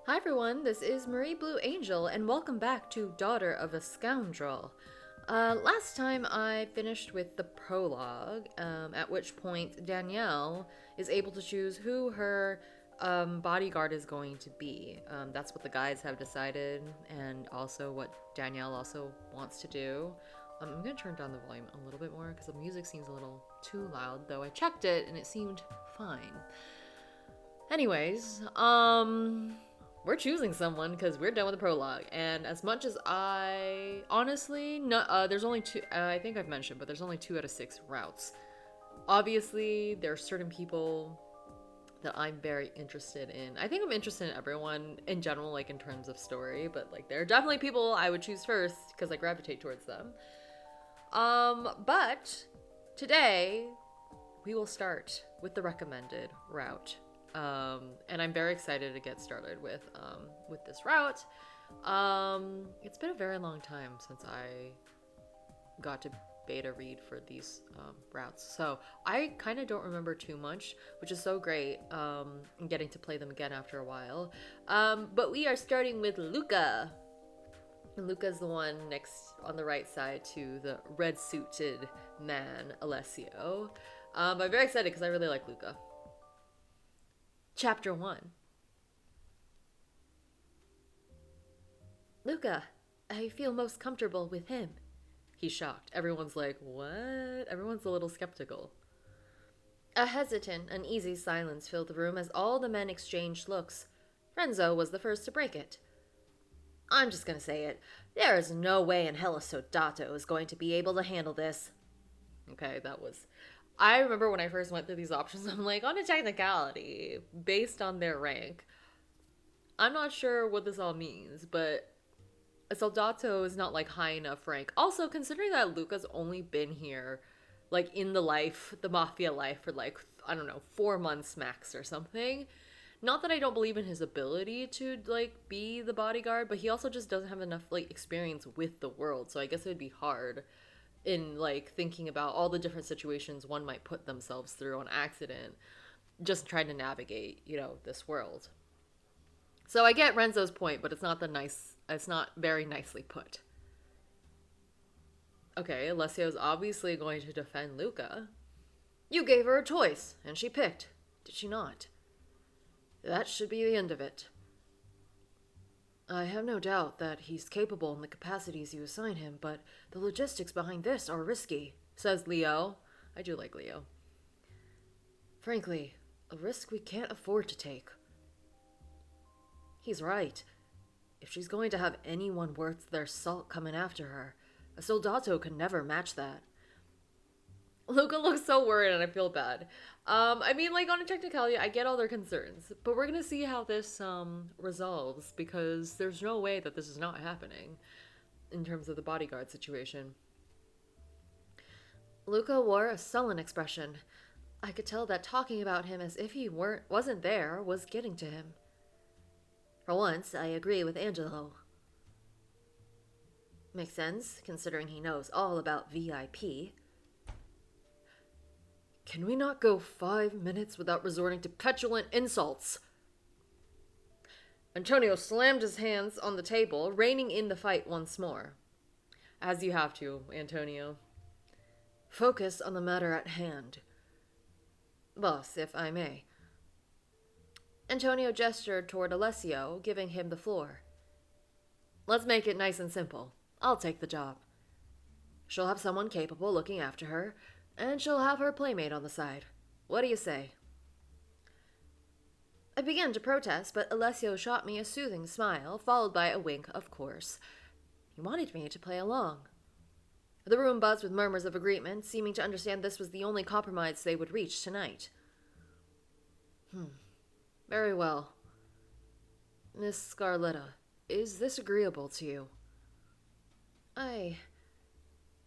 Hi everyone, this is Marie Blue Angel, and welcome back to Daughter of a Scoundrel. Last time I finished with the prologue, at which point Danielle is able to choose who her bodyguard is going to be. That's what the guides have decided, and also what Danielle also wants to do. I'm gonna turn down the volume a little bit more because the music seems a little too loud, though I checked it and it seemed fine. Anyways, we're choosing someone because we're done with the prologue. And as much as I honestly, no, there's only two. I think I've mentioned, but there's only 2 out of 6 routes. Obviously, there are certain people that I'm very interested in. I think I'm interested in everyone in general, like in terms of story, but like there are definitely people I would choose first because I gravitate towards them. But today we will start with the recommended route. And I'm very excited to get started with this route. It's been a very long time since I got to beta read for these routes, so I kind of don't remember too much, which is so great. Getting to play them again after a while. But we are starting with Luca. And Luca's the one next on the right side to the red-suited man, Alessio. I'm very excited because I really like Luca. Chapter 1. Luca, I feel most comfortable with him. He's shocked. Everyone's like, what? Everyone's a little skeptical. A hesitant, uneasy silence filled the room as all the men exchanged looks. Renzo was the first to break it. I'm just gonna say it. There is no way in hell Sodato is going to be able to handle this. Okay, that was... I remember when I first went through these options, I'm like, on a technicality, based on their rank, I'm not sure what this all means, but a Soldato is not, like, high enough rank. Also, considering that Luca's only been here, like, in the mafia life for, like, I don't know, 4 months max or something. Not that I don't believe in his ability to, like, be the bodyguard, but he also just doesn't have enough, like, experience with the world, so I guess it would be hard in like thinking about all the different situations one might put themselves through on accident, just trying to navigate, this world. So I get Renzo's point, but it's not very nicely put. Okay, Alessio's obviously going to defend Luca. You gave her a choice, and she picked, did she not? That should be the end of it. I have no doubt that he's capable in the capacities you assign him, but the logistics behind this are risky, says Leo. I do like Leo. Frankly, a risk we can't afford to take. He's right. If she's going to have anyone worth their salt coming after her, a Soldato can never match that. Luca looks so worried and I feel bad. I mean, like, on a technicality, I get all their concerns, but we're gonna see how this, resolves, because there's no way that this is not happening in terms of the bodyguard situation. Luca wore a sullen expression. I could tell that talking about him as if he wasn't there was getting to him. For once, I agree with Angelo. Makes sense, considering he knows all about VIP. Can we not go 5 minutes without resorting to petulant insults? Antonio slammed his hands on the table, reining in the fight once more. As you have to, Antonio. Focus on the matter at hand. Boss, if I may. Antonio gestured toward Alessio, giving him the floor. Let's make it nice and simple. I'll take the job. She'll have someone capable looking after her, and she'll have her playmate on the side. What do you say? I began to protest, but Alessio shot me a soothing smile, followed by a wink, of course. He wanted me to play along. The room buzzed with murmurs of agreement, seeming to understand this was the only compromise they would reach tonight. Very well. Miss Scarletta, is this agreeable to you?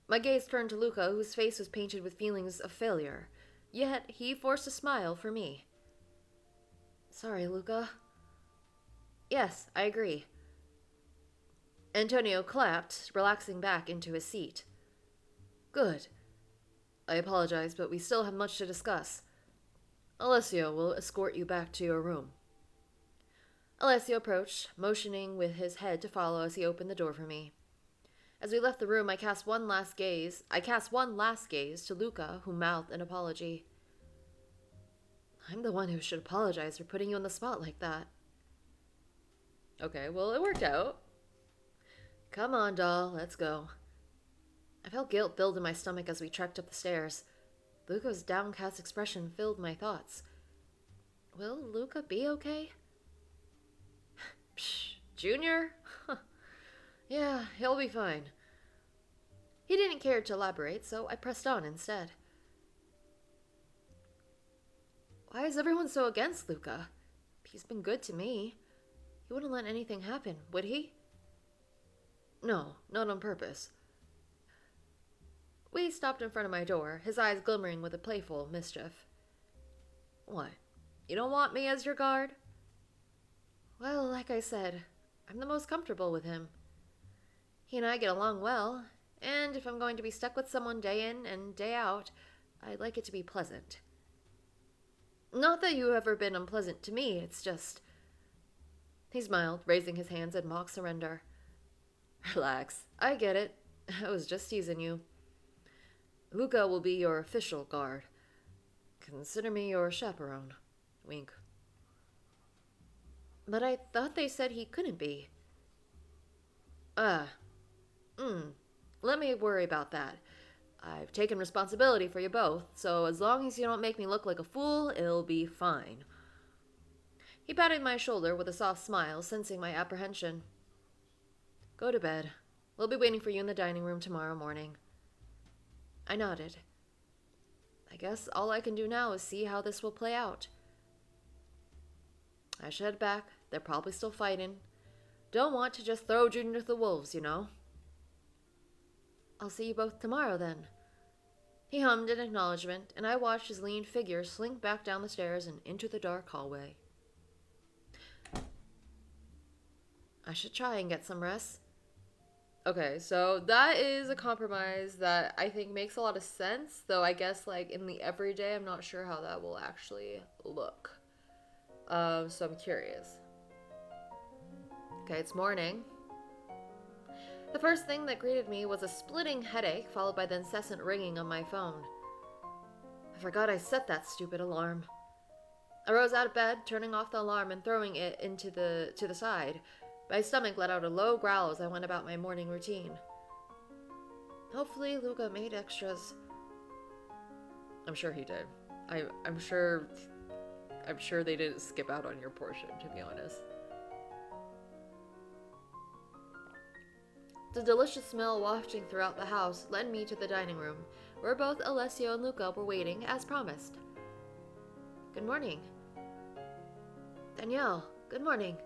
My gaze turned to Luca, whose face was painted with feelings of failure. Yet he forced a smile for me. Sorry, Luca. Yes, I agree. Antonio clapped, relaxing back into his seat. Good. I apologize, but we still have much to discuss. Alessio will escort you back to your room. Alessio approached, motioning with his head to follow as he opened the door for me. As we left the room, I cast one last gaze to Luca, who mouthed an apology. I'm the one who should apologize for putting you on the spot like that. Okay, well, it worked out. Come on, doll, let's go. I felt guilt build in my stomach as we trekked up the stairs. Luca's downcast expression filled my thoughts. Will Luca be okay? Psh, Junior? Yeah, he'll be fine. He didn't care to elaborate, so I pressed on instead. Why is everyone so against Luca? He's been good to me. He wouldn't let anything happen, would he? No, not on purpose. We stopped in front of my door, his eyes glimmering with a playful mischief. What? You don't want me as your guard? Well, like I said, I'm the most comfortable with him. He and I get along well, and if I'm going to be stuck with someone day in and day out, I'd like it to be pleasant. Not that you've ever been unpleasant to me, it's just... He smiled, raising his hands in mock surrender. Relax, I get it. I was just teasing you. Luca will be your official guard. Consider me your chaperone. Wink. But I thought they said he couldn't be. Let me worry about that. I've taken responsibility for you both, so as long as you don't make me look like a fool, it'll be fine. He patted my shoulder with a soft smile, sensing my apprehension. Go to bed. We'll be waiting for you in the dining room tomorrow morning. I nodded. I guess all I can do now is see how this will play out. I should head back. They're probably still fighting. Don't want to just throw Junior to the wolves, you know. I'll see you both tomorrow, then. He hummed in acknowledgement, and I watched his lean figure slink back down the stairs and into the dark hallway. I should try and get some rest. Okay, so that is a compromise that I think makes a lot of sense, though I guess, like, in the everyday, I'm not sure how that will actually look. So I'm curious. Okay, it's morning. The first thing that greeted me was a splitting headache, followed by the incessant ringing on my phone. I forgot I set that stupid alarm. I rose out of bed, turning off the alarm and throwing it to the side. My stomach let out a low growl as I went about my morning routine. Hopefully Luca made extras. I'm sure he did. I'm sure they didn't skip out on your portion, to be honest. The delicious smell wafting throughout the house led me to the dining room, where both Alessio and Luca were waiting as promised. Good morning. Danielle, good morning.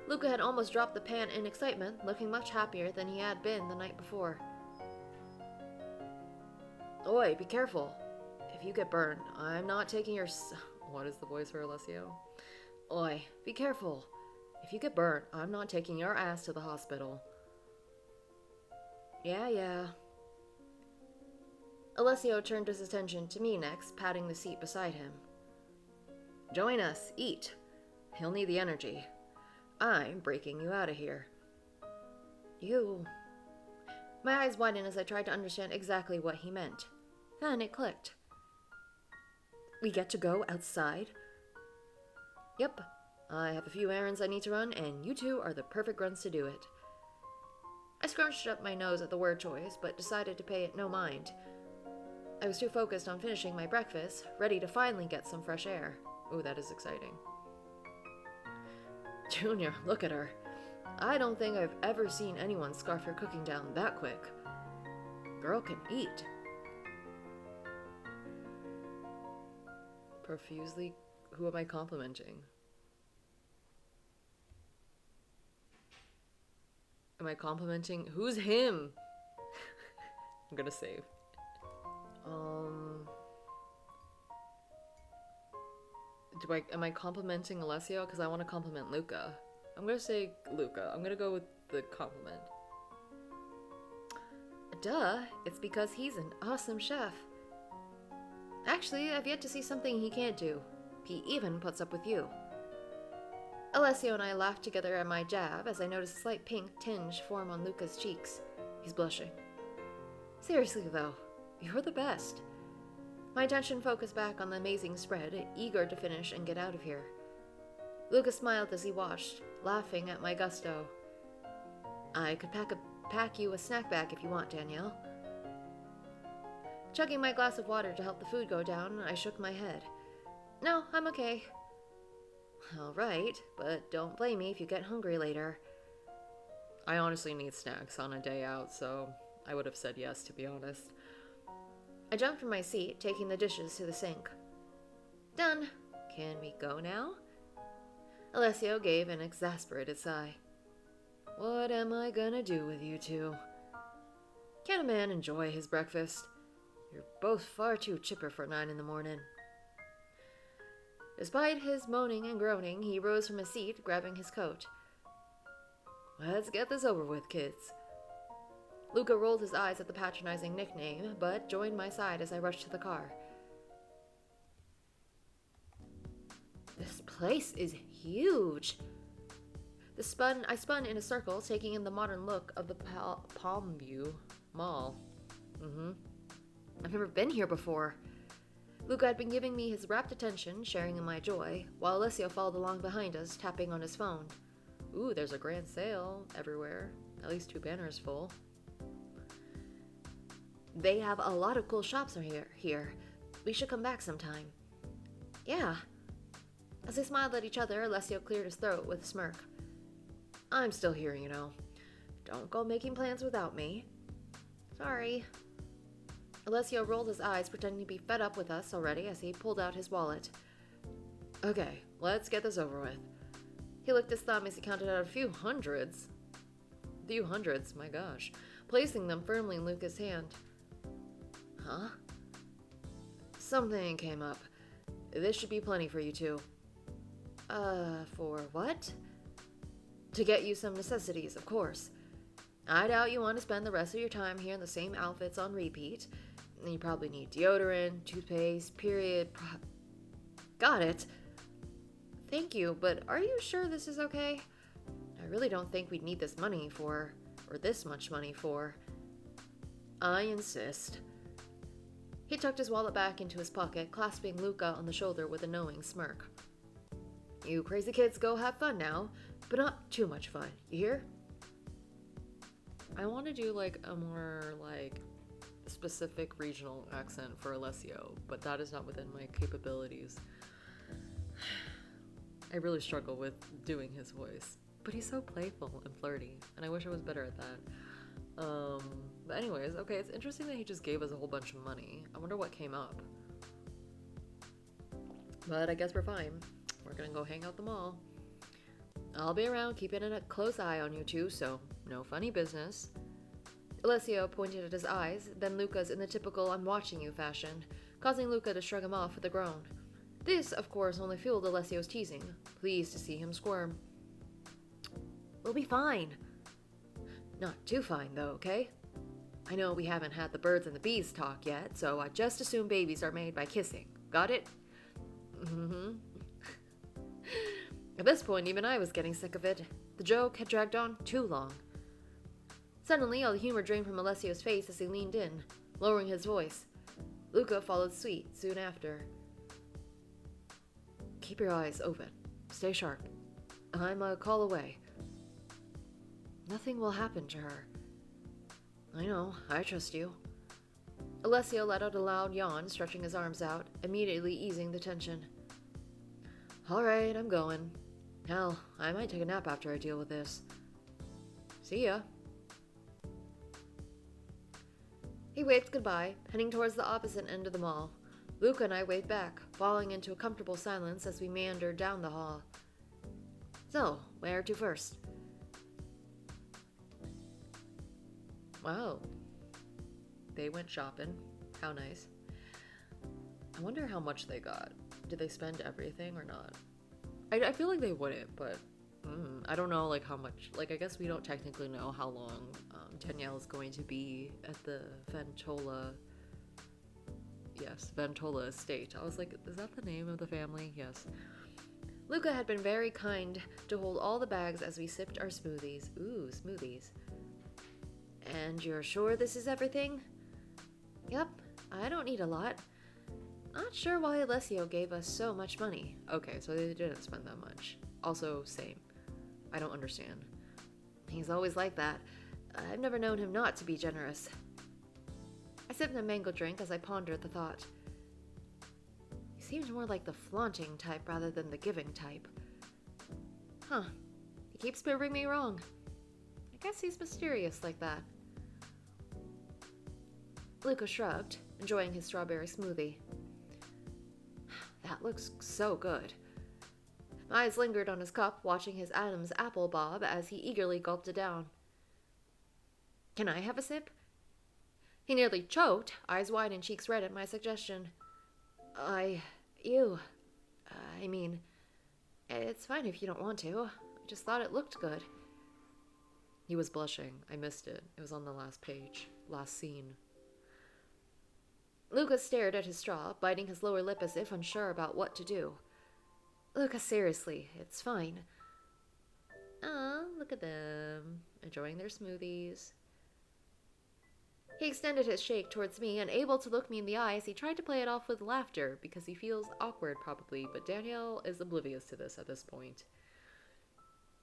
Luca had almost dropped the pan in excitement, looking much happier than he had been the night before. Oi, be careful. If you get burned, I'm not taking your... What is the voice for Alessio? Oi, be careful. If you get burnt, I'm not taking your ass to the hospital. Yeah. Alessio turned his attention to me next, patting the seat beside him. Join us, eat. He'll need the energy. I'm breaking you out of here. You... My eyes widened as I tried to understand exactly what he meant. Then it clicked. We get to go outside? Yep. I have a few errands I need to run, and you two are the perfect grunts to do it. I scrunched up my nose at the word choice, but decided to pay it no mind. I was too focused on finishing my breakfast, ready to finally get some fresh air. Ooh, that is exciting. Junior, look at her. I don't think I've ever seen anyone scarf her cooking down that quick. Girl can eat. Profusely, who am I complimenting? Am I complimenting? Who's him? I'm gonna save. Am I complimenting Alessio? Because I want to compliment Luca. I'm gonna say Luca. I'm gonna go with the compliment. Duh, it's because he's an awesome chef. Actually, I've yet to see something he can't do. He even puts up with you. Alessio and I laughed together at my jab as I noticed a slight pink tinge form on Luca's cheeks. He's blushing. Seriously, though, you're the best. My attention focused back on the amazing spread, eager to finish and get out of here. Luca smiled as he watched, laughing at my gusto. I could pack you a snack bag if you want, Danielle. Chugging my glass of water to help the food go down, I shook my head. No, I'm okay. All right, but don't blame me if you get hungry later. I honestly need snacks on a day out, so I would have said yes, to be honest. I jumped from my seat, taking the dishes to the sink. Done. Can we go now? Alessio gave an exasperated sigh. What am I gonna do with you two? Can a man enjoy his breakfast? You're both far too chipper for 9 in the morning. Despite his moaning and groaning, he rose from his seat, grabbing his coat. Let's get this over with, kids. Luca rolled his eyes at the patronizing nickname, but joined my side as I rushed to the car. This place is huge. I spun in a circle, taking in the modern look of the Palmview Mall. I've never been here before. Luca had been giving me his rapt attention, sharing in my joy, while Alessio followed along behind us, tapping on his phone. Ooh, there's a grand sale everywhere. At least 2 banners full. They have a lot of cool shops here. We should come back sometime. Yeah. As they smiled at each other, Alessio cleared his throat with a smirk. I'm still here, you know. Don't go making plans without me. Sorry. Alessio rolled his eyes, pretending to be fed up with us already as he pulled out his wallet. Okay, let's get this over with. He licked his thumb as he counted out a few hundreds. My gosh. Placing them firmly in Luca's hand. Huh? Something came up. This should be plenty for you two. For what? To get you some necessities, of course. I doubt you want to spend the rest of your time here in the same outfits on repeat. You probably need deodorant, toothpaste, period. Got it. Thank you, but are you sure this is okay? I really don't think we'd need this money for, or this much money for. I insist. He tucked his wallet back into his pocket, clasping Luca on the shoulder with a knowing smirk. You crazy kids go have fun now, but not too much fun, you hear? I want to do like a more like specific regional accent for Alessio, but that is not within my capabilities. I really struggle with doing his voice, but he's so playful and flirty, and I wish I was better at that. But anyways, okay, it's interesting that he just gave us a whole bunch of money. I wonder what came up. But I guess we're fine. We're gonna go hang out at the mall. I'll be around keeping a close eye on you two, so no funny business. Alessio pointed at his eyes, then Luca's in the typical I'm watching you fashion, causing Luca to shrug him off with a groan. This, of course, only fueled Alessio's teasing, pleased to see him squirm. We'll be fine. Not too fine, though, okay? I know we haven't had the birds and the bees talk yet, so I just assume babies are made by kissing. Got it? At this point, even I was getting sick of it. The joke had dragged on too long. Suddenly, all the humor drained from Alessio's face as he leaned in, lowering his voice. Luca followed suit soon after. Keep your eyes open. Stay sharp. I'm a call away. Nothing will happen to her. I know, I trust you. Alessio let out a loud yawn, stretching his arms out, immediately easing the tension. All right, I'm going. Hell, I might take a nap after I deal with this. See ya. He waved goodbye, heading towards the opposite end of the mall. Luca and I waved back, falling into a comfortable silence as we meandered down the hall. So, where to first? Wow. They went shopping. How nice. I wonder how much they got. Did they spend everything or not? I feel like they wouldn't, but I don't know like how much. Like, I guess we don't technically know how long Danielle is going to be at the Ventola estate. I was like, is that the name of the family? Yes. Luca had been very kind to hold all the bags as we sipped our smoothies. Ooh, smoothies. And you're sure this is everything? Yep, I don't need a lot. Not sure why Alessio gave us so much money. Okay, so they didn't spend that much. Also, same. I don't understand. He's always like that. I've never known him not to be generous. I sipped a mango drink as I pondered the thought. He seems more like the flaunting type rather than the giving type. Huh. He keeps proving me wrong. I guess he's mysterious like that. Luca shrugged, enjoying his strawberry smoothie. That looks so good. My eyes lingered on his cup, watching his Adam's apple bob as he eagerly gulped it down. Can I have a sip? He nearly choked, eyes wide and cheeks red at my suggestion. I mean, it's fine if you don't want to. I just thought it looked good. He was blushing. I missed it. It was on the last page. Last scene. Luca stared at his straw, biting his lower lip as if unsure about what to do. Luca, seriously, it's fine. Ah, look at them, enjoying their smoothies. He extended his shake towards me, unable to look me in the eye as he tried to play it off with laughter, because he feels awkward probably, but Danielle is oblivious to this at this point.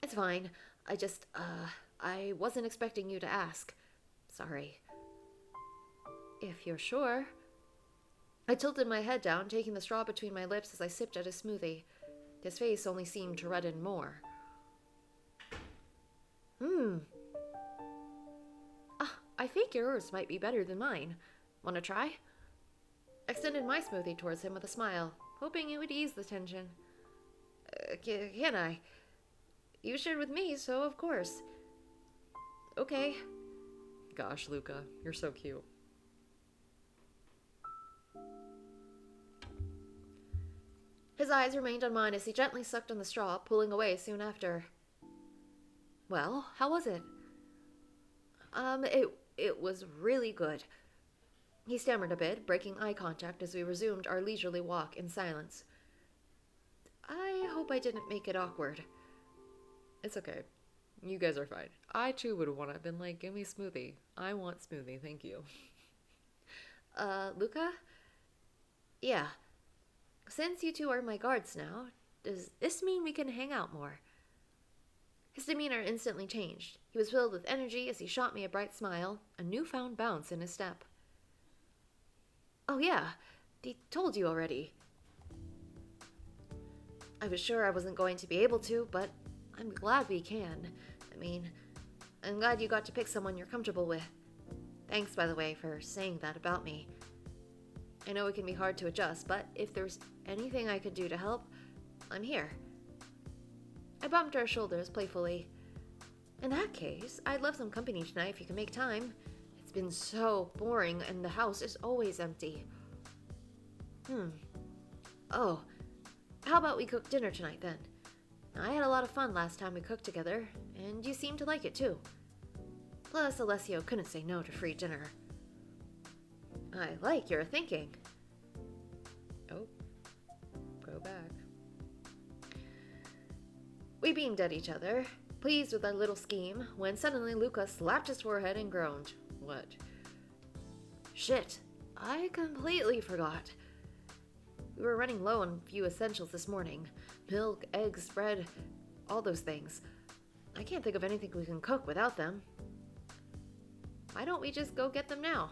It's fine. I wasn't expecting you to ask. Sorry. If you're sure. I tilted my head down, taking the straw between my lips as I sipped at his smoothie. His face only seemed to redden more. I think yours might be better than mine. Want to try? I extended my smoothie towards him with a smile, hoping it would ease the tension. Can I? You shared with me, so of course. Okay. Gosh, Luca, you're so cute. His eyes remained on mine as he gently sucked on the straw, pulling away soon after. Well, how was it? It was really good. He stammered a bit, breaking eye contact as we resumed our leisurely walk in silence. I hope I didn't make it awkward. It's okay. You guys are fine. I too would want to have been like, give me a smoothie. I want smoothie, thank you. Luca? Yeah. Since you two are my guards now, does this mean we can hang out more? His demeanor instantly changed. He was filled with energy as he shot me a bright smile, a newfound bounce in his step. Oh yeah, they told you already. I was sure I wasn't going to be able to, but I'm glad we can. I mean, I'm glad you got to pick someone you're comfortable with. Thanks, by the way, for saying that about me. I know it can be hard to adjust, but if there's anything I could do to help, I'm here. I bumped our shoulders playfully. In that case, I'd love some company tonight if you can make time. It's been so boring and the house is always empty. Oh, how about we cook dinner tonight then? I had a lot of fun last time we cooked together, and you seemed to like it too. Plus, Alessio couldn't say no to free dinner. I like your thinking. Oh, go back. We beamed at each other, pleased with our little scheme, when suddenly Luca slapped his forehead and groaned. What? Shit, I completely forgot. We were running low on a few essentials this morning. Milk, eggs, bread, all those things. I can't think of anything we can cook without them. Why don't we just go get them now?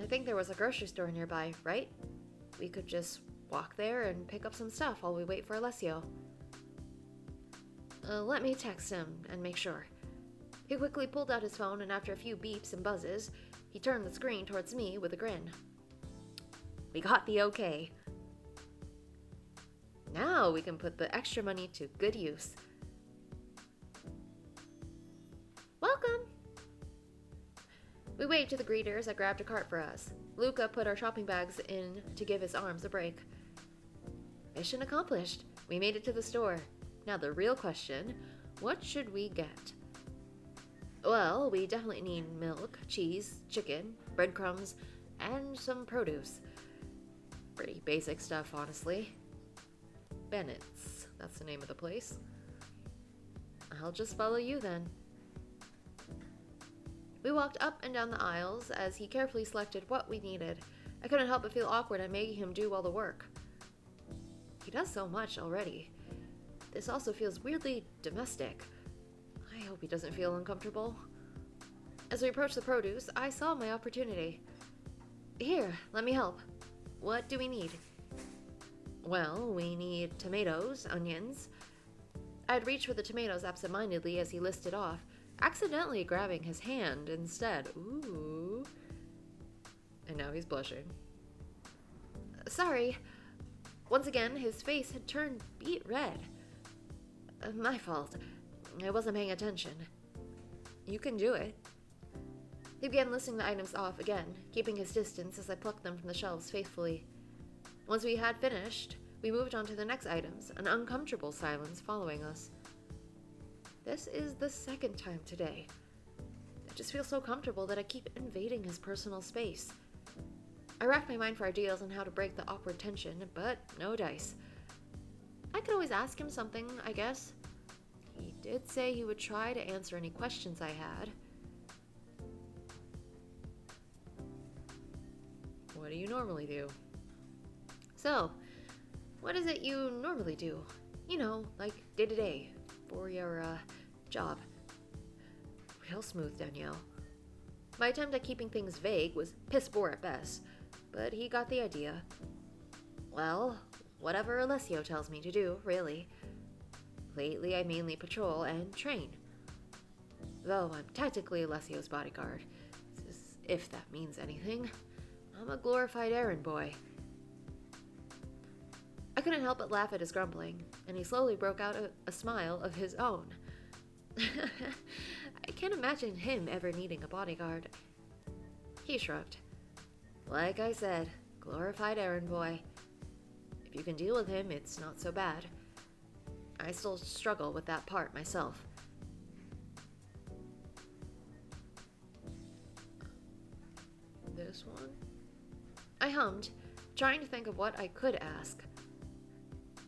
I think there was a grocery store nearby, right? We could just walk there and pick up some stuff while we wait for Alessio. Let me text him and make sure. He quickly pulled out his phone, and after a few beeps and buzzes, he turned the screen towards me with a grin. We got the okay. Now we can put the extra money to good use. Welcome! We waved to the greeters that grabbed a cart for us. Luca put our shopping bags in to give his arms a break. Mission accomplished. We made it to the store. Now the real question, what should we get? Well, we definitely need milk, cheese, chicken, breadcrumbs, and some produce. Pretty basic stuff, honestly. Bennett's. That's the name of the place. I'll just follow you then. We walked up and down the aisles as he carefully selected what we needed. I couldn't help but feel awkward at making him do all the work. He does so much already. This also feels weirdly domestic. I hope he doesn't feel uncomfortable. As we approached the produce, I saw my opportunity. Here, let me help. What do we need? Well, we need tomatoes, onions. I'd reached for the tomatoes absentmindedly as he listed off, accidentally grabbing his hand instead. Ooh. And now he's blushing. Sorry. Once again, his face had turned beet red. My fault. I wasn't paying attention. You can do it. He began listing the items off again, keeping his distance as I plucked them from the shelves faithfully. Once we had finished, we moved on to the next items, an uncomfortable silence following us. This is the second time today. I just feel so comfortable that I keep invading his personal space. I racked my mind for ideas on how to break the awkward tension, but no dice. I could always ask him something, I guess. He did say he would try to answer any questions I had. What do you normally do? So, what is it you normally do? You know, like day-to-day, for your, job. Real smooth, Danielle. My attempt at keeping things vague was piss poor at best, but he got the idea. Well, whatever Alessio tells me to do, really. Lately, I mainly patrol and train. Though I'm technically Alessio's bodyguard, if that means anything. I'm a glorified errand boy. I couldn't help but laugh at his grumbling, and he slowly broke out a smile of his own. I can't imagine him ever needing a bodyguard. He shrugged. Like I said, glorified errand boy. If you can deal with him, it's not so bad. I still struggle with that part myself. This one? I hummed, trying to think of what I could ask.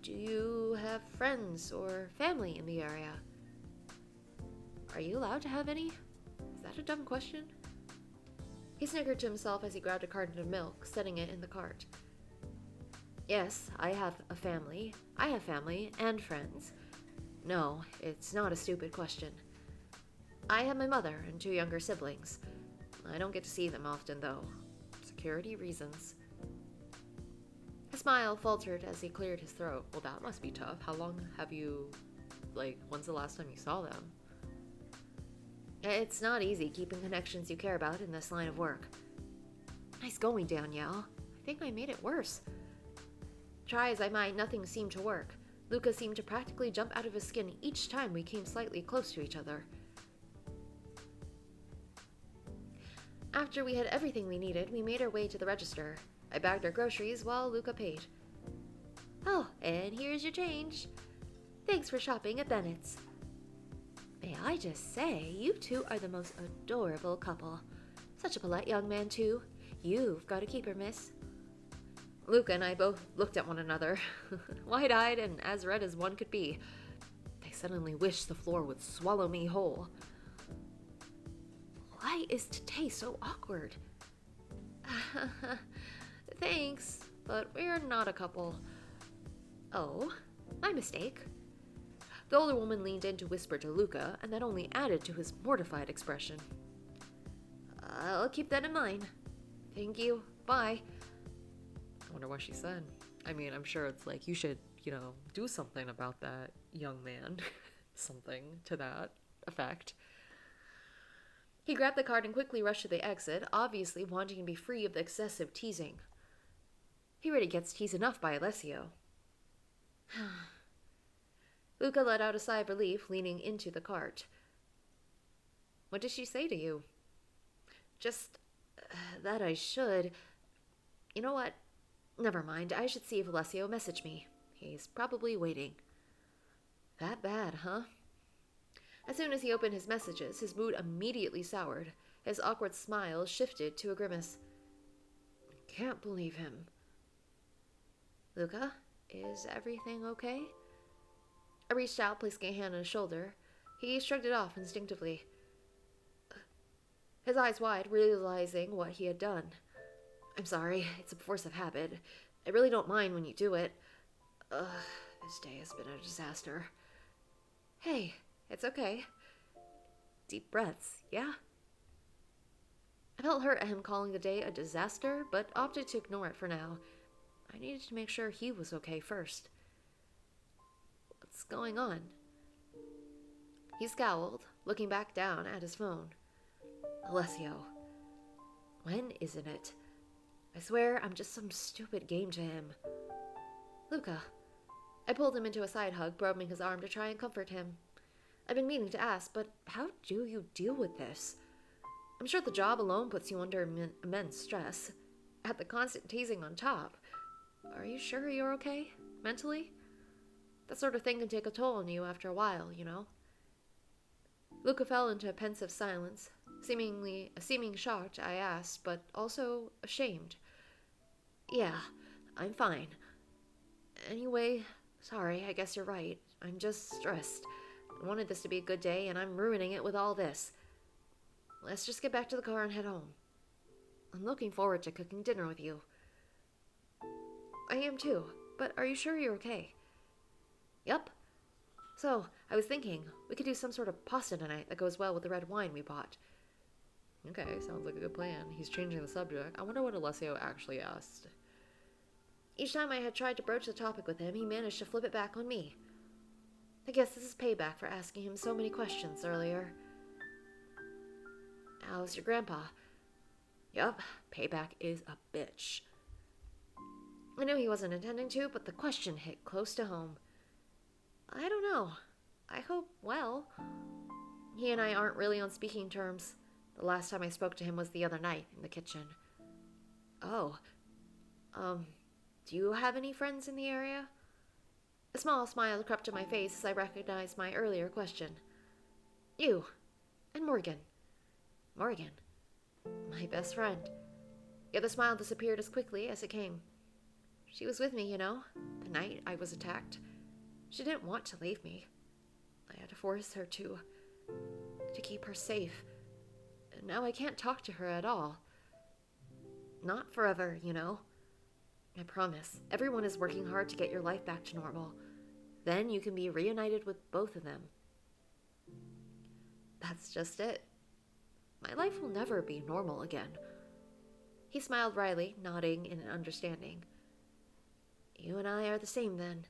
Do you have friends or family in the area? Are you allowed to have any? Is that a dumb question? He snickered to himself as he grabbed a carton of milk, setting it in the cart. Yes, I have a family. I have family and friends. No, it's not a stupid question. I have my mother and 2 younger siblings. I don't get to see them often, though. Security reasons. His smile faltered as he cleared his throat. Well, that must be tough. How long have you... when's the last time you saw them? It's not easy keeping connections you care about in this line of work. Nice going, Danielle. I think I made it worse. Try as I might, nothing seemed to work. Luca seemed to practically jump out of his skin each time we came slightly close to each other. After we had everything we needed, we made our way to the register. I bagged our groceries while Luca paid. Oh, and here's your change. Thanks for shopping at Bennett's. May I just say, you two are the most adorable couple. Such a polite young man, too. You've got a keeper, miss. Luca and I both looked at one another, wide-eyed and as red as one could be. I suddenly wished the floor would swallow me whole. Why is today so awkward? Thanks, but we're not a couple. Oh, my mistake. The older woman leaned in to whisper to Luca, and that only added to his mortified expression. I'll keep that in mind. Thank you. Bye. I wonder what she said. I mean, I'm sure it's like, you should, do something about that young man. Something to that effect. He grabbed the card and quickly rushed to the exit, obviously wanting to be free of the excessive teasing. He already gets teased enough by Alessio. Luca let out a sigh of relief, leaning into the cart. What did she say to you? Just that I should... You know what? Never mind. I should see if Alessio messaged me. He's probably waiting. That bad, huh? As soon as he opened his messages, his mood immediately soured. His awkward smile shifted to a grimace. Can't believe him. Luca, is everything okay? I reached out, placing a hand on his shoulder. He shrugged it off instinctively, his eyes wide, realizing what he had done. I'm sorry, it's a force of habit. I really don't mind when you do it. This day has been a disaster. Hey, it's okay. Deep breaths, yeah? I felt hurt at him calling the day a disaster, but opted to ignore it for now. I needed to make sure he was okay first. What's going on? He scowled, looking back down at his phone. Alessio. When isn't it? I swear I'm just some stupid game to him. Luca. I pulled him into a side hug, probing his arm to try and comfort him. I've been meaning to ask, but how do you deal with this? I'm sure the job alone puts you under immense stress. At the constant teasing on top. Are you sure you're okay? Mentally? That sort of thing can take a toll on you after a while, you know? Luca fell into a pensive silence. Seeming shocked, I asked, but also ashamed. Yeah, I'm fine. Anyway, sorry, I guess you're right. I'm just stressed. I wanted this to be a good day, and I'm ruining it with all this. Let's just get back to the car and head home. I'm looking forward to cooking dinner with you. I am too, but are you sure you're okay? Yup. So, I was thinking, we could do some sort of pasta tonight that goes well with the red wine we bought. Okay, sounds like a good plan. He's changing the subject. I wonder what Alessio actually asked. Each time I had tried to broach the topic with him, he managed to flip it back on me. I guess this is payback for asking him so many questions earlier. How's your grandpa? Yup, payback is a bitch. I knew he wasn't intending to, but the question hit close to home. I don't know. I hope well. He and I aren't really on speaking terms. The last time I spoke to him was the other night in the kitchen. Oh. Do you have any friends in the area? A small smile crept to my face as I recognized my earlier question. You. And Morgan. Morgan. My best friend. Yet the smile disappeared as quickly as it came. She was with me, you know, the night I was attacked. She didn't want to leave me. I had to force her to keep her safe. And now I can't talk to her at all. Not forever, you know. I promise, everyone is working hard to get your life back to normal. Then you can be reunited with both of them. That's just it. My life will never be normal again. He smiled wryly, nodding in understanding. You and I are the same then.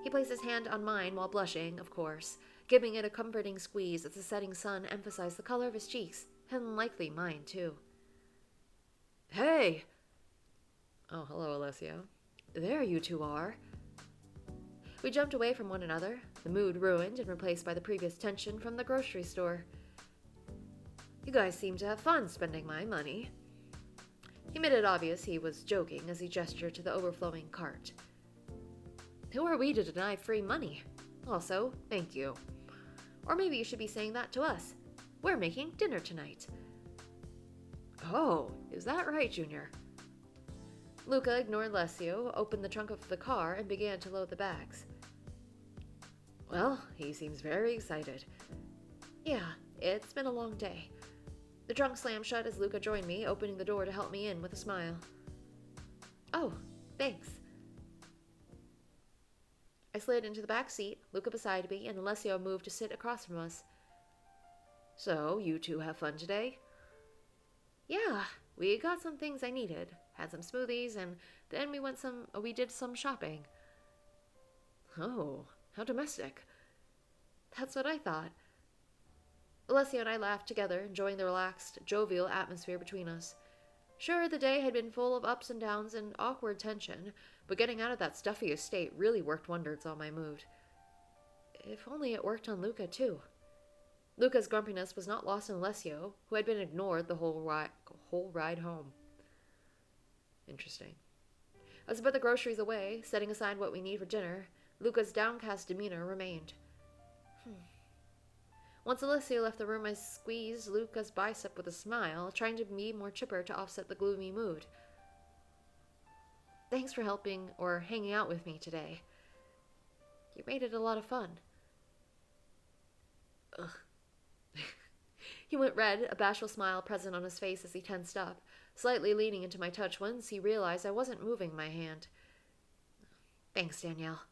He placed his hand on mine while blushing, of course, giving it a comforting squeeze as the setting sun emphasized the color of his cheeks, and likely mine too. Hey! Oh, hello, Alessio. There you two are. We jumped away from one another, the mood ruined and replaced by the previous tension from the grocery store. You guys seem to have fun spending my money. He made it obvious he was joking as he gestured to the overflowing cart. Who are we to deny free money? Also, thank you. Or maybe you should be saying that to us. We're making dinner tonight. Oh, is that right, Junior? Luca ignored Alessio, opened the trunk of the car, and began to load the bags. Well, he seems very excited. Yeah, it's been a long day. The trunk slammed shut as Luca joined me, opening the door to help me in with a smile. Oh, thanks. I slid into the back seat, Luca beside me, and Alessio moved to sit across from us. So, you two have fun today? Yeah, we got some things I needed, had some smoothies, and then we did some shopping. Oh, how domestic. That's what I thought. Alessio and I laughed together, enjoying the relaxed, jovial atmosphere between us. Sure, the day had been full of ups and downs and awkward tension, but getting out of that stuffy estate really worked wonders on my mood. If only it worked on Luca, too. Luca's grumpiness was not lost on Alessio, who had been ignored the whole ride home. Interesting. As I put the groceries away, setting aside what we need for dinner, Luca's downcast demeanor remained. Once Alessio left the room, I squeezed Luca's bicep with a smile, trying to be more chipper to offset the gloomy mood. Thanks for helping or hanging out with me today. You made it a lot of fun. Ugh. He went red, a bashful smile present on his face as he tensed up, slightly leaning into my touch once he realized I wasn't moving my hand. Thanks, Danielle.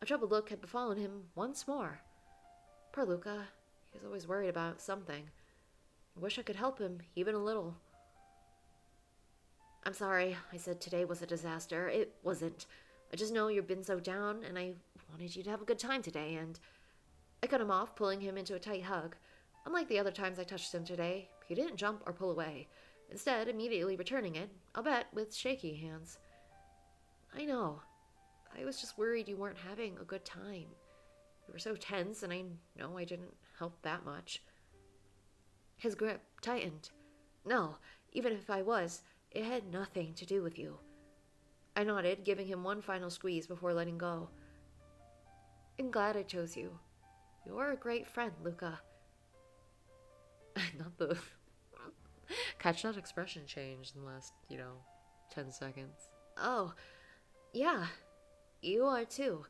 A troubled look had befallen him once more. Poor Luca. He was always worried about something. I wish I could help him, even a little. I'm sorry, I said today was a disaster. It wasn't. I just know you've been so down, and I wanted you to have a good time today, and... I cut him off, pulling him into a tight hug. Unlike the other times I touched him today, he didn't jump or pull away. Instead, immediately returning it, I'll bet with shaky hands. I know. I was just worried you weren't having a good time. You were so tense, and I know I didn't help that much. His grip tightened. No, even if I was, it had nothing to do with you. I nodded, giving him one final squeeze before letting go. I'm glad I chose you. You're a great friend, Luca. Not the... Catch that expression change in the last, 10 seconds. Oh, yeah. You are too.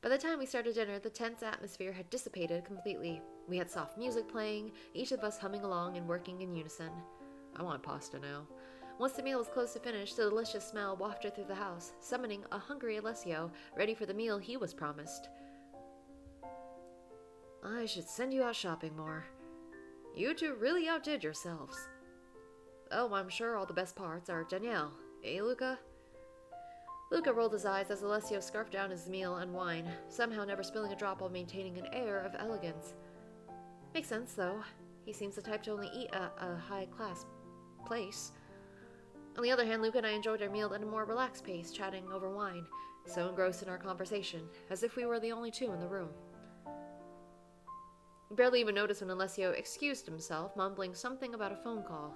By the time we started dinner, the tense atmosphere had dissipated completely. We had soft music playing, each of us humming along and working in unison. I want pasta now. Once the meal was close to finish, the delicious smell wafted through the house, summoning a hungry Alessio, ready for the meal he was promised. I should send you out shopping more. You two really outdid yourselves. Oh, I'm sure all the best parts are Danielle. Eh, Luca? Luca rolled his eyes as Alessio scarfed down his meal and wine, somehow never spilling a drop while maintaining an air of elegance. Makes sense, though. He seems the type to only eat at a high-class place. On the other hand, Luca and I enjoyed our meal at a more relaxed pace, chatting over wine, so engrossed in our conversation, as if we were the only two in the room. We barely even noticed when Alessio excused himself, mumbling something about a phone call.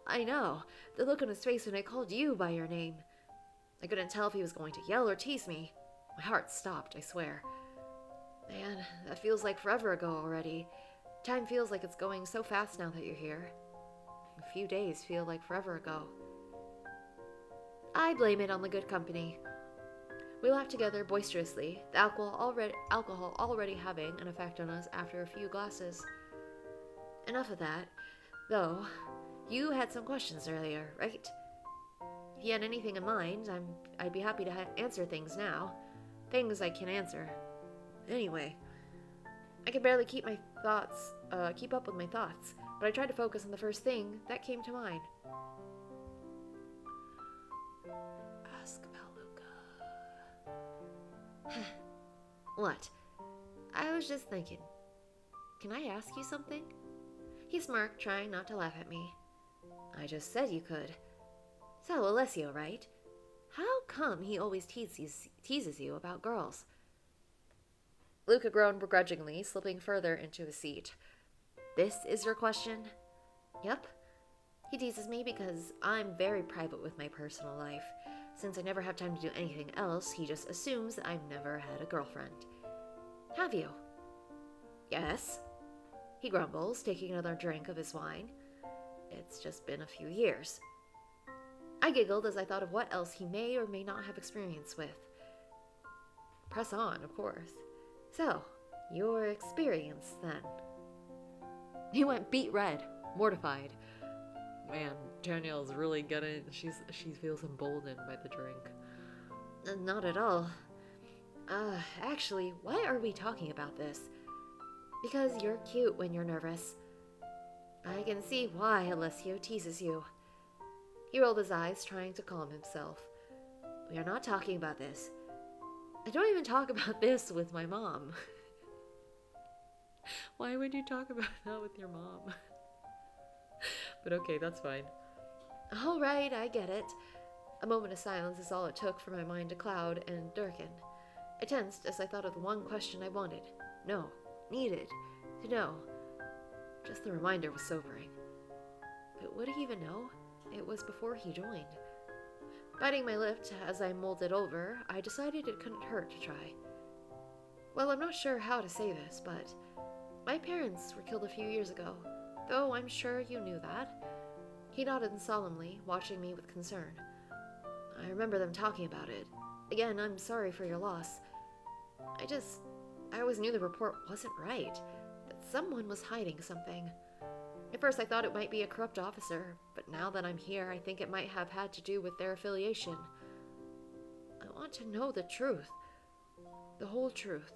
I know. The look on his face when I called you by your name. I couldn't tell if he was going to yell or tease me. My heart stopped, I swear. Man, that feels like forever ago already. Time feels like it's going so fast now that you're here. A few days feel like forever ago. I blame it on the good company. We laughed together boisterously, the alcohol already having an effect on us after a few glasses. Enough of that, though. You had some questions earlier, right? If you had anything in mind, I'd be happy to answer things now. Things I can answer. Anyway, I could barely keep up with my thoughts, but I tried to focus on the first thing that came to mind. Ask about Luca. What? I was just thinking. Can I ask you something? He smirked, trying not to laugh at me. I just said you could. So, Alessio, right? How come he always teases you about girls? Luca groaned begrudgingly, slipping further into his seat. This is your question? Yep. He teases me because I'm very private with my personal life. Since I never have time to do anything else, he just assumes that I've never had a girlfriend. Have you? Yes. He grumbles, taking another drink of his wine. It's just been a few years. I giggled as I thought of what else he may or may not have experience with. Press on, of course. So, your experience, then. He went beet red, mortified. Man, Danielle's really getting... She feels emboldened by the drink. Not at all. Actually, why are we talking about this? Because you're cute when you're nervous. I can see why Alessio teases you. He rolled his eyes, trying to calm himself. We are not talking about this. I don't even talk about this with my mom. Why would you talk about that with your mom? But okay, that's fine. All right, I get it. A moment of silence is all it took for my mind to cloud and darken. I tensed as I thought of the one question I wanted. Needed to know. Just the reminder was sobering. But would he even know? It was before he joined. Biting my lip as I mulled it over, I decided it couldn't hurt to try. Well, I'm not sure how to say this, but my parents were killed a few years ago, though I'm sure you knew that. He nodded solemnly, watching me with concern. I remember them talking about it. Again, I'm sorry for your loss. I always knew the report wasn't right, that someone was hiding something. At first I thought it might be a corrupt officer, but now that I'm here, I think it might have had to do with their affiliation. I want to know the truth. The whole truth.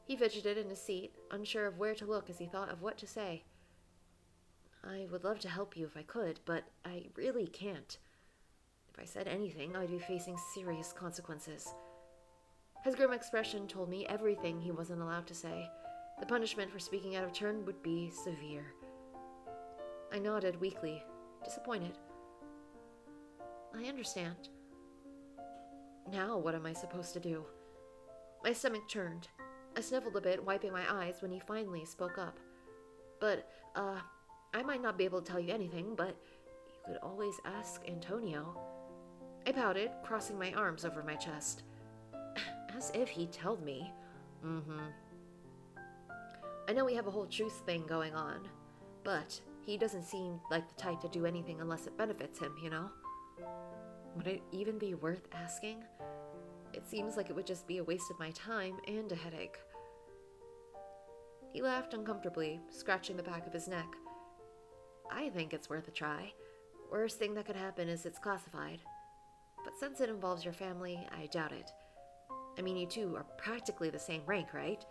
He fidgeted in his seat, unsure of where to look as he thought of what to say. I would love to help you if I could, but I really can't. If I said anything, I'd be facing serious consequences. His grim expression told me everything he wasn't allowed to say. The punishment for speaking out of turn would be severe. I nodded weakly, disappointed. I understand. Now what am I supposed to do? My stomach churned. I sniffled a bit, wiping my eyes when he finally spoke up. But, I might not be able to tell you anything, but you could always ask Antonio. I pouted, crossing my arms over my chest. As if he'd tell me. I know we have a whole truth thing going on, but he doesn't seem like the type to do anything unless it benefits him, you know? Would it even be worth asking? It seems like it would just be a waste of my time and a headache. He laughed uncomfortably, scratching the back of his neck. I think it's worth a try. Worst thing that could happen is it's classified. But since it involves your family, I doubt it. I mean, you two are practically the same rank, right?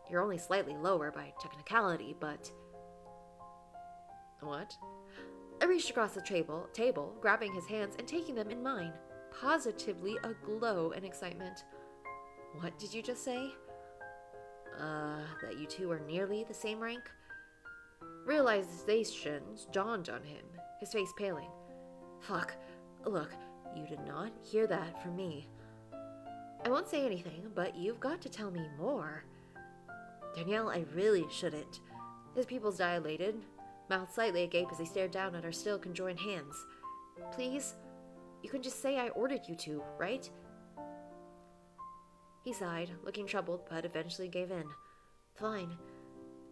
You're only slightly lower by technicality, but... What? I reached across the table, grabbing his hands and taking them in mine, positively aglow in excitement. What did you just say? That you two are nearly the same rank? Realizations dawned on him, his face paling. Fuck. Look, you did not hear that from me. I won't say anything, but you've got to tell me more. Danielle, I really shouldn't. His pupils dilated, mouth slightly agape as he stared down at our still conjoined hands. Please? You can just say I ordered you to, right? He sighed, looking troubled, but eventually gave in. Fine.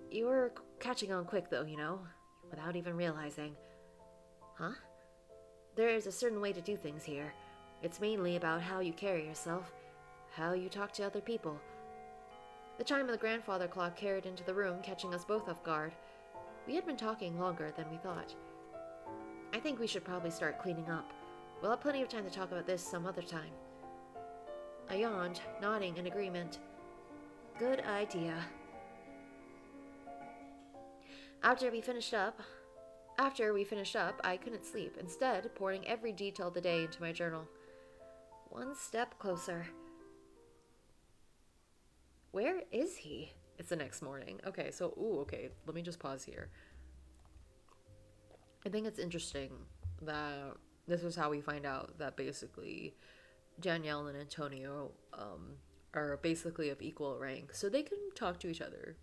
You were catching on quick, though, you know, without even realizing. Huh? There is a certain way to do things here. It's mainly about how you carry yourself, how you talk to other people. The chime of the grandfather clock carried into the room, catching us both off guard. We had been talking longer than we thought. I think we should probably start cleaning up. We'll have plenty of time to talk about this some other time. I yawned, nodding in agreement. Good idea. After we finished up, I couldn't sleep, instead pouring every detail of the day into my journal. One step closer. Where is he? It's the next morning. Okay, let me just pause here. I think it's interesting that this is how we find out that basically Danielle and Antonio are basically of equal rank, so they can talk to each other.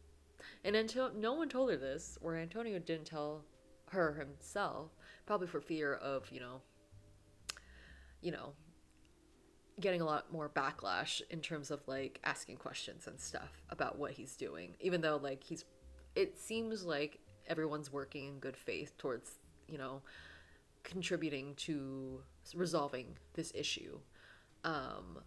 And until no one told her this, or Antonio didn't tell her himself, probably for fear of, you know, getting a lot more backlash in terms of like asking questions and stuff about what he's doing, even though like it seems like everyone's working in good faith towards, you know, contributing to resolving this issue.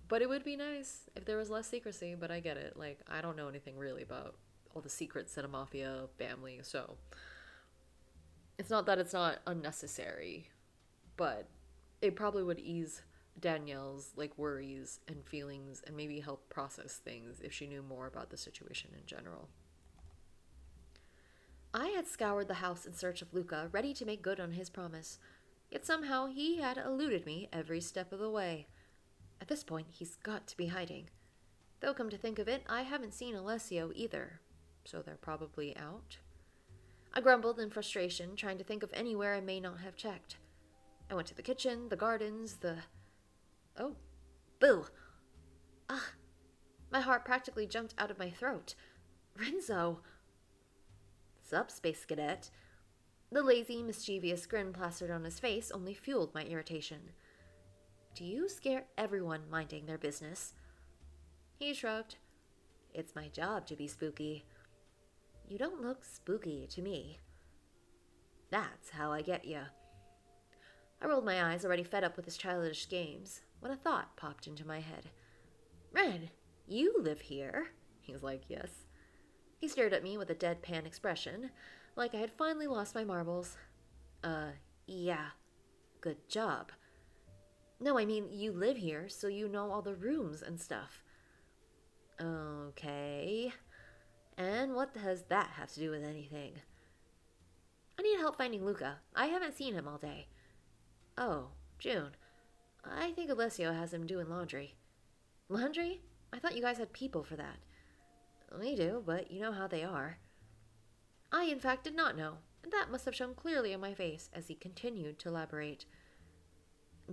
But it would be nice if there was less secrecy, but I get it. Like, I don't know anything really about all the secrets in a mafia family, so it's not that it's not unnecessary, but it probably would ease Danielle's like worries and feelings and maybe help process things if she knew more about the situation in general. I had scoured the house in search of Luca, ready to make good on his promise, yet somehow he had eluded me every step of the way. At this point, he's got to be hiding. Though come to think of it, I haven't seen Alessio either, so they're probably out. I grumbled in frustration, trying to think of anywhere I may not have checked. I went to the kitchen, the gardens, Oh, boo! Ah, my heart practically jumped out of my throat. Renzo! Sup, Space Cadet? The lazy, mischievous grin plastered on his face only fueled my irritation. Do you scare everyone minding their business? He shrugged. It's my job to be spooky. You don't look spooky to me. That's how I get you. I rolled my eyes, already fed up with his childish games, when a thought popped into my head. Ren, you live here? He's like, yes. He stared at me with a deadpan expression, like I had finally lost my marbles. Yeah. Good job. No, I mean, you live here, so you know all the rooms and stuff. Okay. And what does that have to do with anything? I need help finding Luca. I haven't seen him all day. Oh, June. I think Alessio has him doing laundry. Laundry? I thought you guys had people for that. We do, but you know how they are. I, in fact, did not know, and that must have shown clearly on my face as he continued to elaborate.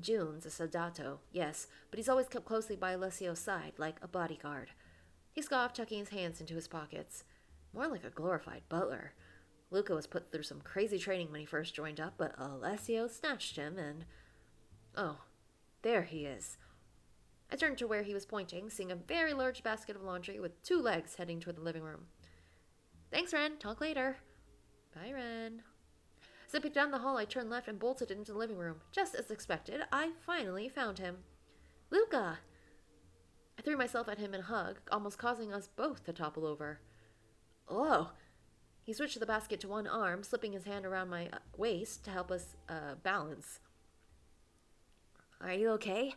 June's a soldato, yes, but he's always kept closely by Alessio's side, like a bodyguard. He scoffed, tucking his hands into his pockets. More like a glorified butler. Luca was put through some crazy training when he first joined up, but Alessio snatched him and... Oh, there he is. I turned to where he was pointing, seeing a very large basket of laundry with 2 legs heading toward the living room. Thanks, Ren. Talk later. Bye, Ren. Zipping down the hall, I turned left and bolted into the living room. Just as expected, I finally found him. Luca! I threw myself at him in a hug, almost causing us both to topple over. Oh! He switched the basket to one arm, slipping his hand around my waist to help us balance. Are you okay?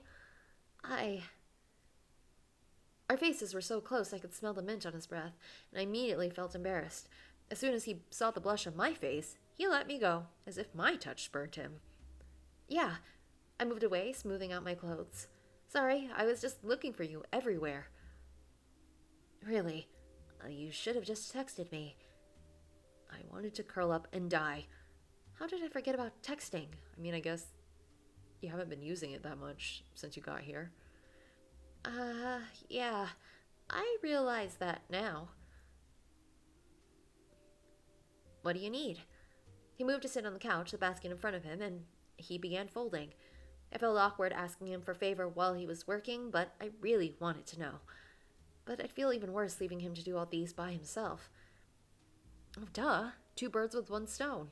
Our faces were so close I could smell the mint on his breath, and I immediately felt embarrassed. As soon as he saw the blush on my face, he let me go, as if my touch spurned him. Yeah, I moved away, smoothing out my clothes. Sorry, I was just looking for you everywhere. Really, you should have just texted me. I wanted to curl up and die. How did I forget about texting? I mean, I guess you haven't been using it that much since you got here. Yeah, I realize that now. What do you need? He moved to sit on the couch, the basket in front of him, and he began folding. I felt awkward asking him for favor while he was working, but I really wanted to know. But I'd feel even worse leaving him to do all these by himself. Oh, duh. 2 birds with 1 stone.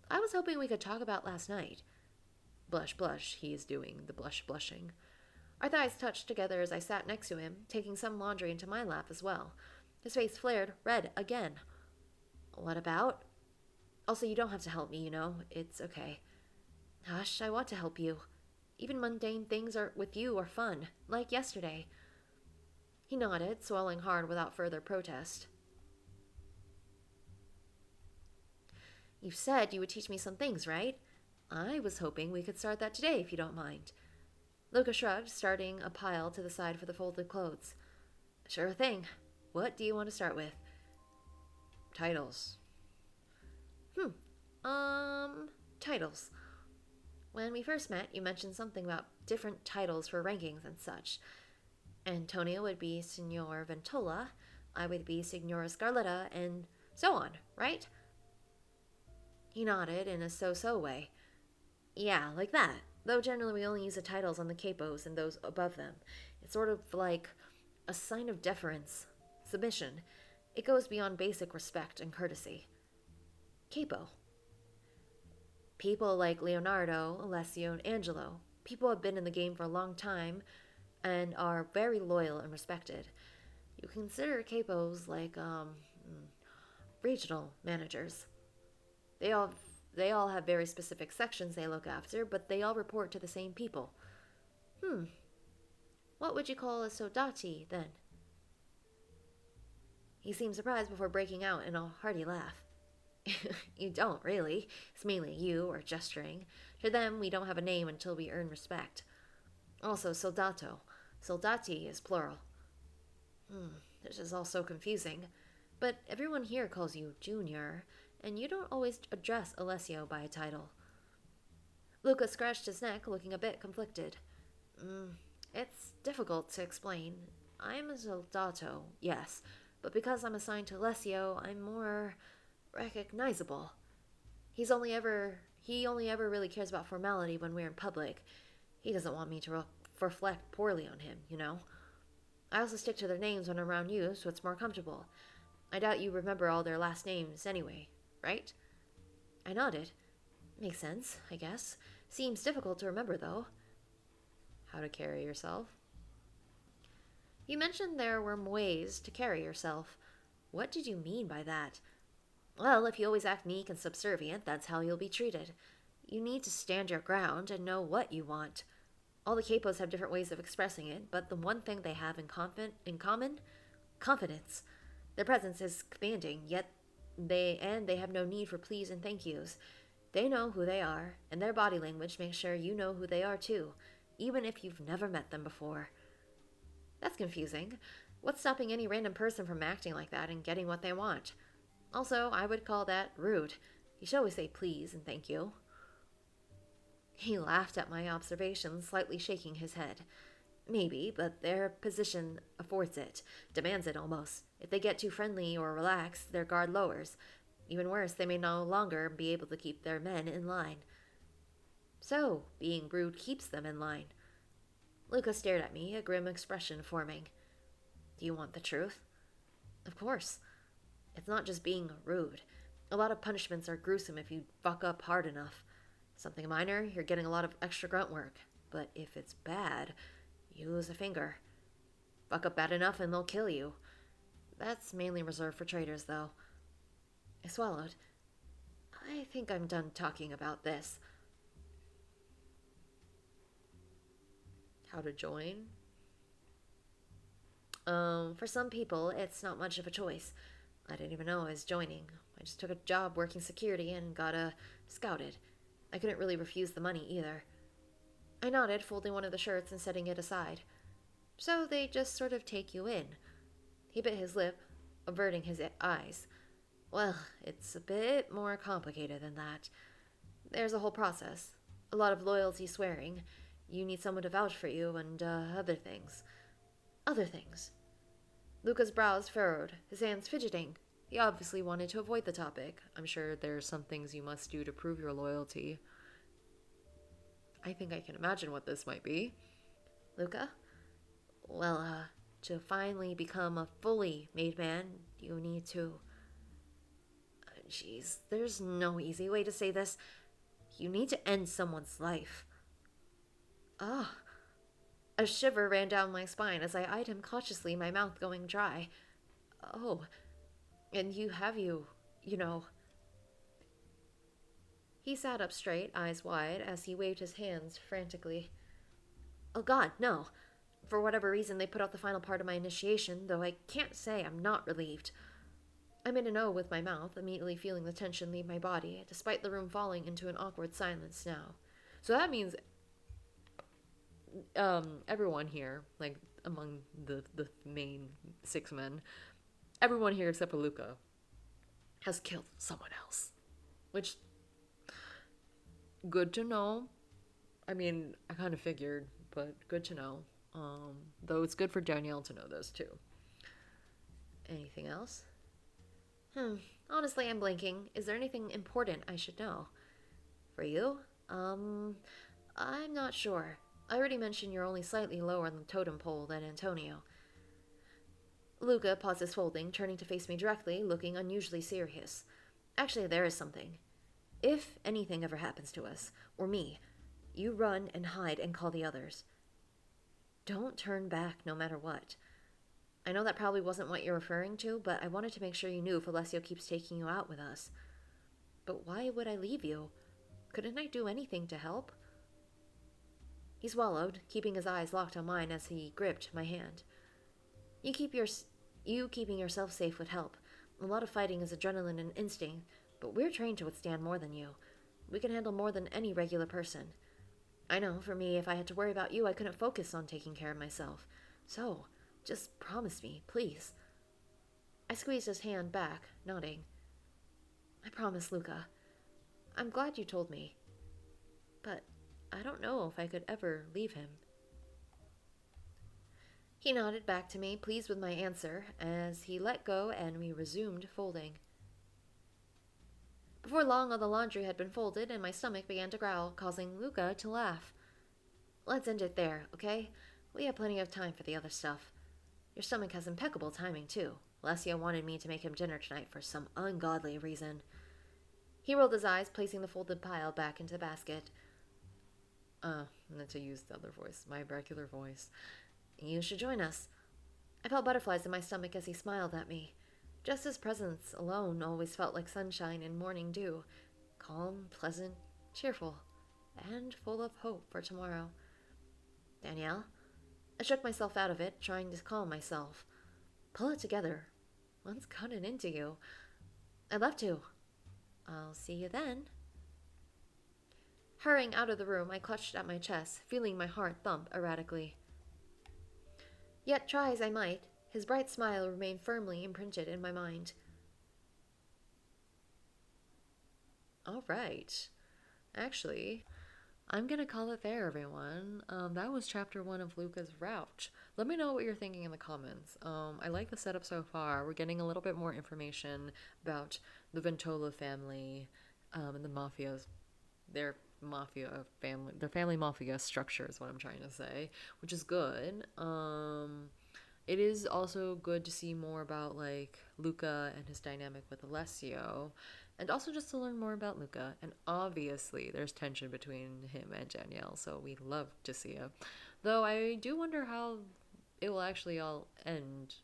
I was hoping we could talk about last night. Blush, blush, he is doing the blushing. Our thighs touched together as I sat next to him, taking some laundry into my lap as well. His face flared red again. What about? Also, you don't have to help me, you know. It's okay. Hush, I want to help you. Even mundane things with you are fun, like yesterday. He nodded, swallowing hard without further protest. You said you would teach me some things, right? I was hoping we could start that today, if you don't mind. Luca shrugged, starting a pile to the side for the folded clothes. Sure thing. What do you want to start with? Titles. Titles. When we first met, you mentioned something about different titles for rankings and such. Antonio would be Signor Ventola, I would be Signora Scarletta, and so on, right? He nodded in a so-so way. Yeah, like that. Though generally we only use the titles on the capos and those above them. It's sort of like a sign of deference, submission. It goes beyond basic respect and courtesy. Capo. People like Leonardo, Alessio, and Angelo. People have been in the game for a long time and are very loyal and respected. You consider capos like, regional managers. They all have very specific sections they look after, but they all report to the same people. What would you call a soldati, then? He seemed surprised before breaking out in a hearty laugh. You don't, really. It's mainly you, or gesturing. To them, we don't have a name until we earn respect. Also, soldato. Soldati is plural. This is all so confusing. But everyone here calls you Junior, and you don't always address Alessio by a title. Luca scratched his neck, looking a bit conflicted. It's difficult to explain. I'm a soldato, yes, but because I'm assigned to Alessio, I'm more recognizable. He only ever really cares about formality when we're in public. He doesn't want me to reflect poorly on him, you know. I also stick to their names when I'm around you, so it's more comfortable. I doubt you remember all their last names anyway, right? I nodded. Makes sense, I guess. Seems difficult to remember, though. How to carry yourself? You mentioned there were ways to carry yourself. What did you mean by that? Well, if you always act meek and subservient, that's how you'll be treated. You need to stand your ground and know what you want. All the capos have different ways of expressing it, but the one thing they have in common? Confidence. Their presence is commanding, yet they have no need for please and thank yous. They know who they are, and their body language makes sure you know who they are too, even if you've never met them before. That's confusing. What's stopping any random person from acting like that and getting what they want? Also, I would call that rude. You should always say please and thank you. He laughed at my observation, slightly shaking his head. Maybe, but their position affords it, demands it almost. If they get too friendly or relaxed, their guard lowers. Even worse, they may no longer be able to keep their men in line. So, being rude keeps them in line. Luca stared at me, a grim expression forming. Do you want the truth? Of course. It's not just being rude. A lot of punishments are gruesome if you fuck up hard enough. Something minor, you're getting a lot of extra grunt work. But if it's bad, you lose a finger. Fuck up bad enough and they'll kill you. That's mainly reserved for traitors, though. I swallowed. I think I'm done talking about this. How to join? For some people, it's not much of a choice. I didn't even know I was joining. I just took a job working security and got scouted. I couldn't really refuse the money either. I nodded, folding one of the shirts and setting it aside. So they just sort of take you in. He bit his lip, averting his eyes. Well, it's a bit more complicated than that. There's a whole process. A lot of loyalty swearing. You need someone to vouch for you and other things. Other things. Luca's brows furrowed, his hands fidgeting. He obviously wanted to avoid the topic. I'm sure there's some things you must do to prove your loyalty. I think I can imagine what this might be. Luca? Well, to finally become a fully made man, you need to... Jeez, there's no easy way to say this. You need to end someone's life. Ah. A shiver ran down my spine as I eyed him cautiously, my mouth going dry. Oh, and you know. He sat up straight, eyes wide, as he waved his hands frantically. Oh God, no. For whatever reason, they put out the final part of my initiation, though I can't say I'm not relieved. I made an O with my mouth, immediately feeling the tension leave my body, despite the room falling into an awkward silence now. So that means everyone here, like among the main 6 men, everyone here except for Luca has killed someone else. Which, good to know. I mean, I kind of figured, but good to know. Though it's good for Danielle to know this too. Anything else? Honestly, I'm blanking. Is there anything important I should know? For you? I'm not sure. I already mentioned you're only slightly lower on the totem pole than Antonio. Luca paused his folding, turning to face me directly, looking unusually serious. Actually, there is something. If anything ever happens to us, or me, you run and hide and call the others. Don't turn back no matter what. I know that probably wasn't what you're referring to, but I wanted to make sure you knew if Alessio keeps taking you out with us. But why would I leave you? Couldn't I do anything to help? He swallowed, keeping his eyes locked on mine as he gripped my hand. You keeping yourself safe would help. A lot of fighting is adrenaline and instinct, but we're trained to withstand more than you. We can handle more than any regular person. I know, for me, if I had to worry about you, I couldn't focus on taking care of myself. So, just promise me, please. I squeezed his hand back, nodding. I promise, Luca. I'm glad you told me. But I don't know if I could ever leave him. He nodded back to me, pleased with my answer, as he let go and we resumed folding. Before long, all the laundry had been folded, and my stomach began to growl, causing Luca to laugh. Let's end it there, okay? We have plenty of time for the other stuff. Your stomach has impeccable timing, too. Alessio wanted me to make him dinner tonight for some ungodly reason. He rolled his eyes, placing the folded pile back into the basket. And then to use the other voice, my regular voice. You should join us. I felt butterflies in my stomach as he smiled at me. Just his presence alone always felt like sunshine and morning dew. Calm, pleasant, cheerful, and full of hope for tomorrow. Danielle? I shook myself out of it, trying to calm myself. Pull it together. One's cutting into you. I'd love to. I'll see you then. Hurrying out of the room, I clutched at my chest, feeling my heart thump erratically. Yet, try as I might, his bright smile remained firmly imprinted in my mind. All right. Actually, I'm gonna call it there, everyone. That was chapter 1 of Luca's Route. Let me know what you're thinking in the comments. I like the setup so far. We're getting a little bit more information about the Ventola family, and the mafia's, their family mafia structure is what I'm trying to say, which is good. It is also good to see more about like Luca and his dynamic with Alessio, and also just to learn more about Luca. And obviously, there's tension between him and Danielle, so we love to see it. Though I do wonder how it will actually all end.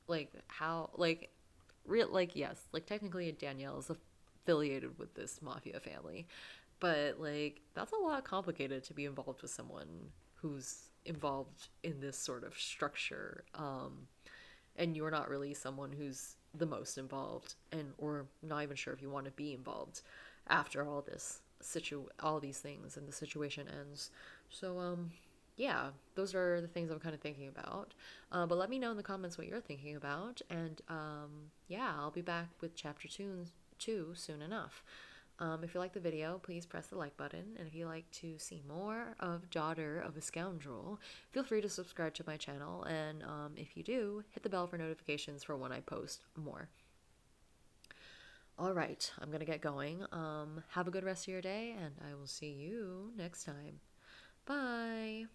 Like how, like, yes, like technically Danielle is affiliated with this mafia family, but like that's a lot complicated to be involved with someone who's involved in this sort of structure, and you're not really someone who's the most involved, and or not even sure if you want to be involved after all these things and the situation ends. So yeah, those are the things I'm kind of thinking about. But let me know in the comments what you're thinking about, and yeah, I'll be back with chapter 2 soon enough. If you like the video, please press the like button, and if you like to see more of Daughter of a Scoundrel, feel free to subscribe to my channel, and if you do, hit the bell for notifications for when I post more. Alright, I'm gonna get going. Have a good rest of your day, and I will see you next time. Bye!